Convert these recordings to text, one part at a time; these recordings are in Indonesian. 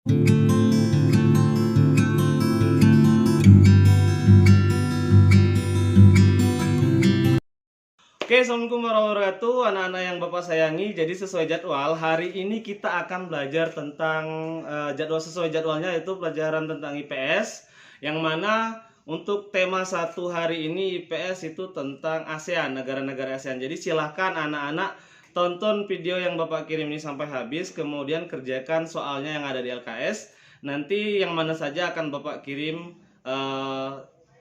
Oke, assalamualaikum warahmatullahi wabarakatuh, anak-anak yang Bapak sayangi. Jadi sesuai jadwal, hari ini kita akan belajar tentang sesuai jadwalnya, yaitu pelajaran tentang IPS. Yang mana untuk tema satu hari ini IPS itu tentang ASEAN, negara-negara ASEAN. Jadi silahkan anak-anak tonton video yang Bapak kirim ini sampai habis, kemudian kerjakan soalnya yang ada di LKS. Nanti yang mana saja akan Bapak kirim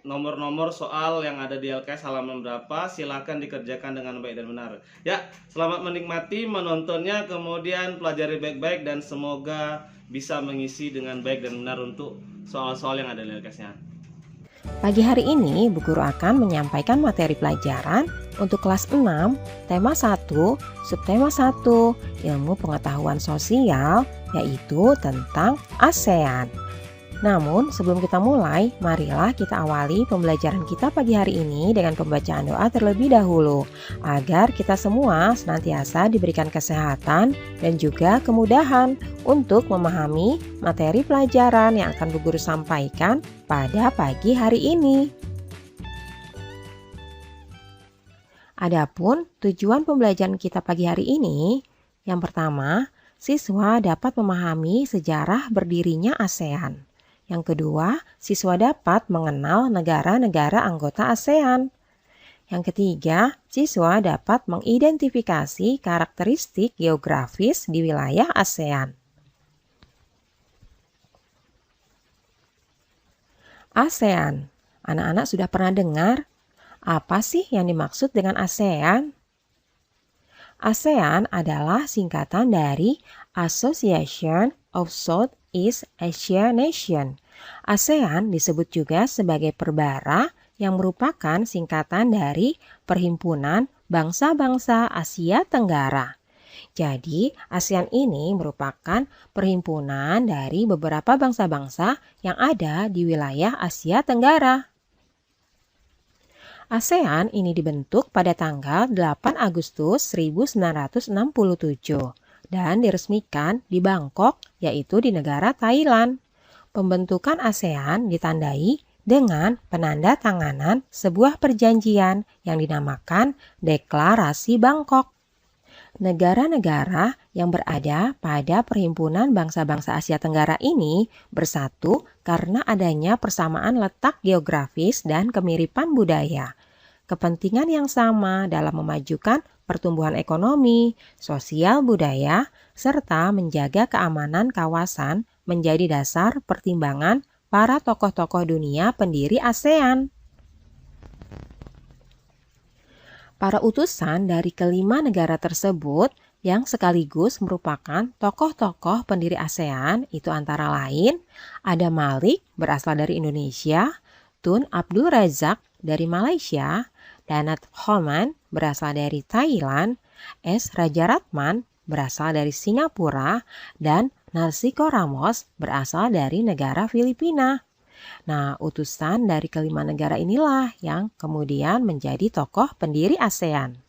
nomor-nomor soal yang ada di LKS halaman berapa, silakan dikerjakan dengan baik dan benar. Ya, selamat menikmati menontonnya, kemudian pelajari baik-baik dan semoga bisa mengisi dengan baik dan benar untuk soal-soal yang ada di LKS-nya. Pagi hari ini, Bu Guru akan menyampaikan materi pelajaran untuk kelas 6, tema 1, subtema 1, ilmu pengetahuan sosial, yaitu tentang ASEAN. Namun, sebelum kita mulai, marilah kita awali pembelajaran kita pagi hari ini dengan pembacaan doa terlebih dahulu, agar kita semua senantiasa diberikan kesehatan dan juga kemudahan untuk memahami materi pelajaran yang akan Bu Guru sampaikan pada pagi hari ini. Adapun tujuan pembelajaran kita pagi hari ini, yang pertama, siswa dapat memahami sejarah berdirinya ASEAN. Yang kedua, siswa dapat mengenal negara-negara anggota ASEAN. Yang ketiga, siswa dapat mengidentifikasi karakteristik geografis di wilayah ASEAN. ASEAN, anak-anak sudah pernah dengar? Apa sih yang dimaksud dengan ASEAN? ASEAN adalah singkatan dari Association of Southeast Asia Nation. ASEAN disebut juga sebagai perbara yang merupakan singkatan dari Perhimpunan Bangsa-Bangsa Asia Tenggara. Jadi, ASEAN ini merupakan perhimpunan dari beberapa bangsa-bangsa yang ada di wilayah Asia Tenggara. ASEAN ini dibentuk pada tanggal 8 Agustus 1967 dan diresmikan di Bangkok, yaitu di negara Thailand. Pembentukan ASEAN ditandai dengan penandatanganan sebuah perjanjian yang dinamakan Deklarasi Bangkok. Negara-negara yang berada pada Perhimpunan Bangsa-Bangsa Asia Tenggara ini bersatu karena adanya persamaan letak geografis dan kemiripan budaya. Kepentingan yang sama dalam memajukan pertumbuhan ekonomi, sosial budaya, serta menjaga keamanan kawasan menjadi dasar pertimbangan para tokoh-tokoh dunia pendiri ASEAN. Para utusan dari kelima negara tersebut yang sekaligus merupakan tokoh-tokoh pendiri ASEAN itu antara lain ada Malik berasal dari Indonesia, Tun Abdul Razak dari Malaysia, Danat Homan berasal dari Thailand, S. Rajaratman berasal dari Singapura, dan Narsiko Ramos berasal dari negara Filipina. Nah, utusan dari kelima negara inilah yang kemudian menjadi tokoh pendiri ASEAN.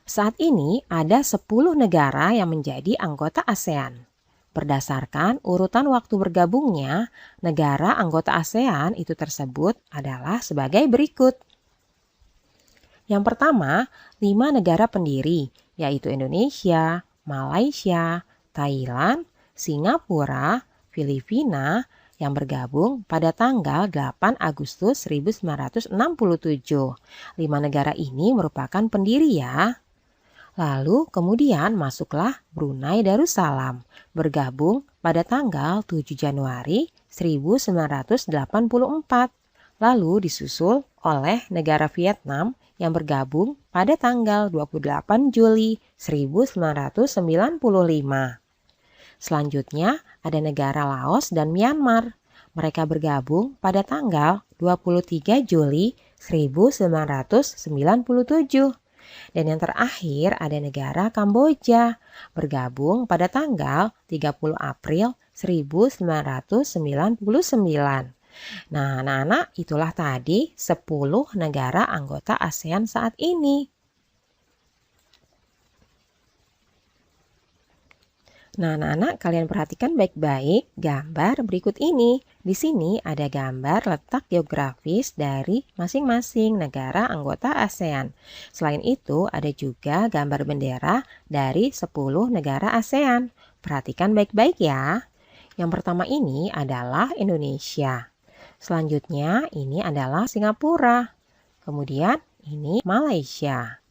Saat ini ada 10 negara yang menjadi anggota ASEAN. Berdasarkan urutan waktu bergabungnya, negara anggota ASEAN itu tersebut adalah sebagai berikut. Yang pertama, 5 negara pendiri, yaitu Indonesia, Malaysia, Thailand, Singapura, Filipina, yang bergabung pada tanggal 8 Agustus 1967. 5 negara ini merupakan pendiri ya. Lalu kemudian masuklah Brunei Darussalam, bergabung pada tanggal 7 Januari 1984. Lalu disusul oleh negara Vietnam yang bergabung pada tanggal 28 Juli 1995. Selanjutnya ada negara Laos dan Myanmar. Mereka bergabung pada tanggal 23 Juli 1997. Dan yang terakhir ada negara Kamboja, bergabung pada tanggal 30 April 1999. Nah, anak-anak, itulah tadi 10 negara anggota ASEAN saat ini. Nah, anak-anak, kalian perhatikan baik-baik gambar berikut ini. Di sini ada gambar letak geografis dari masing-masing negara anggota ASEAN. Selain itu, ada juga gambar bendera dari 10 negara ASEAN. Perhatikan baik-baik ya. Yang pertama ini adalah Indonesia. Selanjutnya ini adalah Singapura. Kemudian ini Malaysia.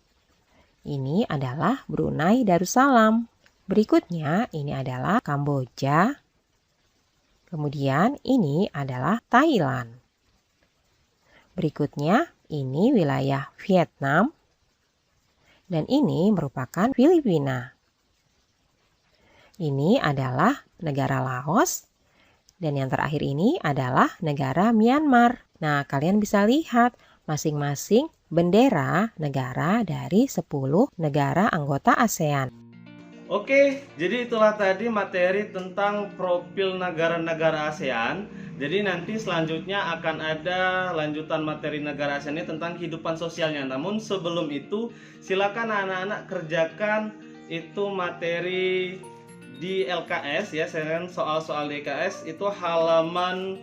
Ini adalah Brunei Darussalam. Berikutnya ini adalah Kamboja. Kemudian ini adalah Thailand. Berikutnya ini wilayah Vietnam. Dan ini merupakan Filipina. Ini adalah negara Laos. Dan yang terakhir ini adalah negara Myanmar. Nah, kalian bisa lihat masing-masing bendera negara dari 10 negara anggota ASEAN. Oke, jadi itulah tadi materi tentang profil negara-negara ASEAN. Jadi nanti selanjutnya akan ada lanjutan materi negara ASEAN ini tentang kehidupan sosialnya. Namun sebelum itu, silakan anak-anak kerjakan itu materi di LKS ya, soal-soal di LKS itu halaman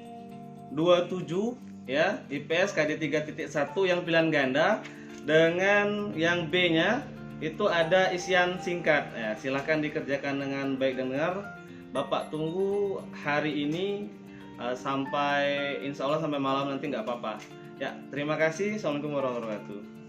27 ya, IPS KD 3.1 yang pilihan ganda, dengan yang B-nya itu ada isian singkat ya, silahkan dikerjakan dengan baik dan benar. Bapak tunggu hari ini sampai insya Allah sampai malam nanti nggak apa-apa ya. Terima kasih. Assalamualaikum warahmatullahi wabarakatuh.